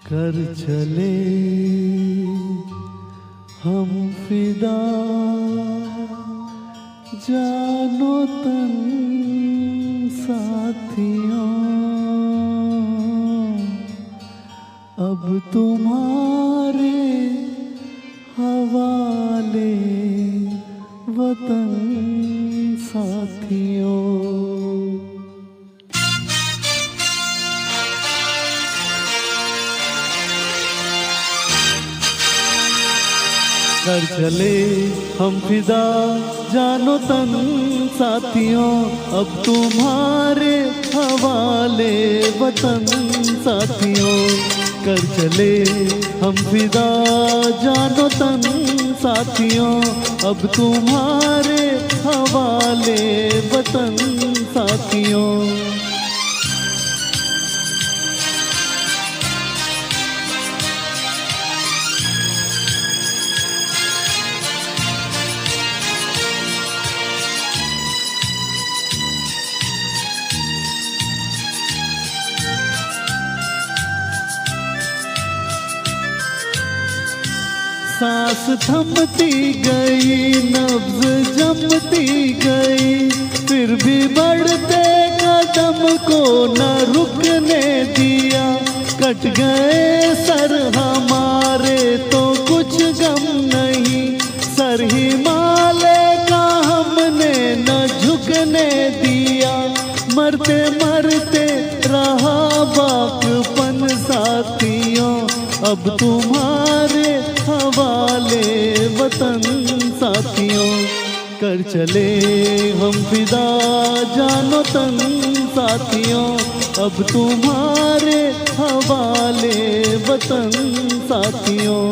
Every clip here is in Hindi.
कर चले हम फिदा, जानो तन साथियों, अब तुम्हारे हवाले वतन साथियों। कर चले हम फिदा, जानो तन साथियों, अब तुम्हारे हवाले वतन साथियों। कर चले हम फिदा, जानो तन साथियों, अब तुम्हारे हवाले वतन साथियों। सांस थमती गई, नब्ज जमती गई, फिर भी बढ़ते कदम को न रुकने दिया। कट गए सर हमारे तो कुछ गम नहीं, सर हिमालय का हमने न झुकने दिया। मरते मरते रहा बाकपन साथियों, अब तुम्हारे हवाले वतन साथियों। कर चले हम फिदा, जानो तन साथियों, अब तुम्हारे हवाले वतन साथियों।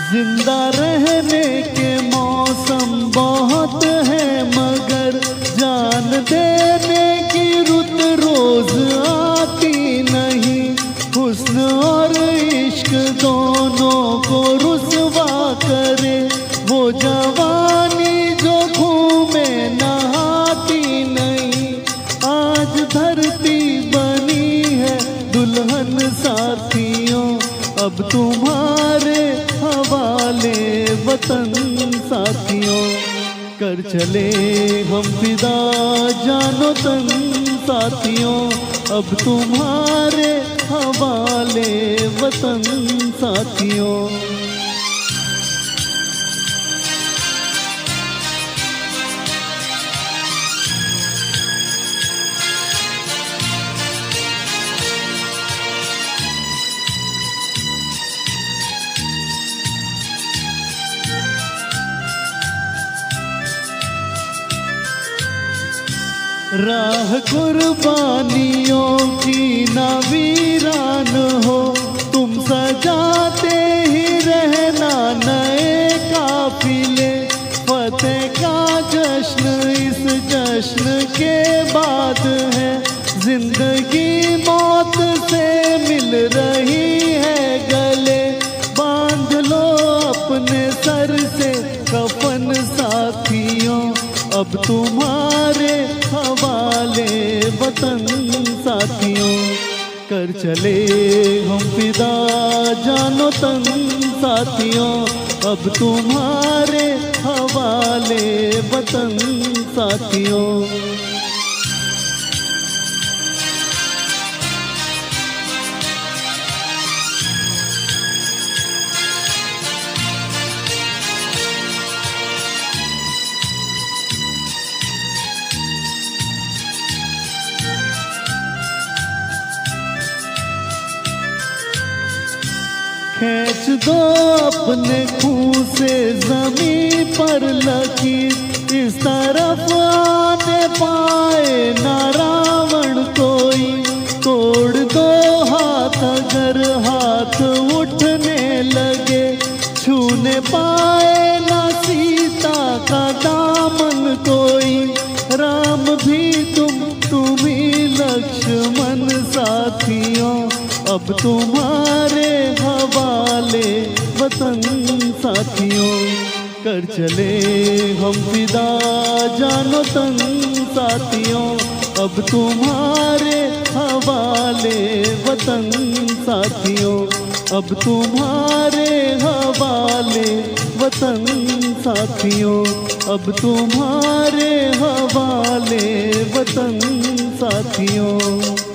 जिंदा रहने के मौसम बहुत है, मगर जान देने की रुत रोज आती नहीं। हुस्न और इश्क दोनों को रुसवा करे, वो जवानी जो खून में नहाती नहीं। आज धरती बनी है दुल्हन साथियों, अब तुम्हारे हवाले वतन साथियों। कर चले हम फिदा, जानो तन साथियों, अब तुम्हारे हवाले वतन साथियों। राह कुर्बानियों की ना वीरान हो, तुम सजाते ही रहना नए काफिले। फतेह का जश्न इस जश्न के बाद है, जिंदगी मौत से मिल रही है गले। बांध लो अपने सर से कफन साथियों, अब तुम्हारे हवाले वतन साथियों। कर चले हम फिदा, जानो तन साथियों, अब तुम्हारे हवाले वतन साथियों। खींच दो अपने खून से जमीन पर लकीर, इस तरफ आने पाए ना रावण कोई। तोड़ दो हाथ अगर हाथ उठने लगे, छूने पाए ना सीता का दामन कोई। साथियों, अब तुम्हारे हवाले वतन साथियों। कर चले हम फिदा जानो तन साथियों, अब तुम्हारे हवाले वतन साथियों, अब तुम्हारे हवाले वतन साथियों, अब तुम्हारे हवाले वतन साथियों।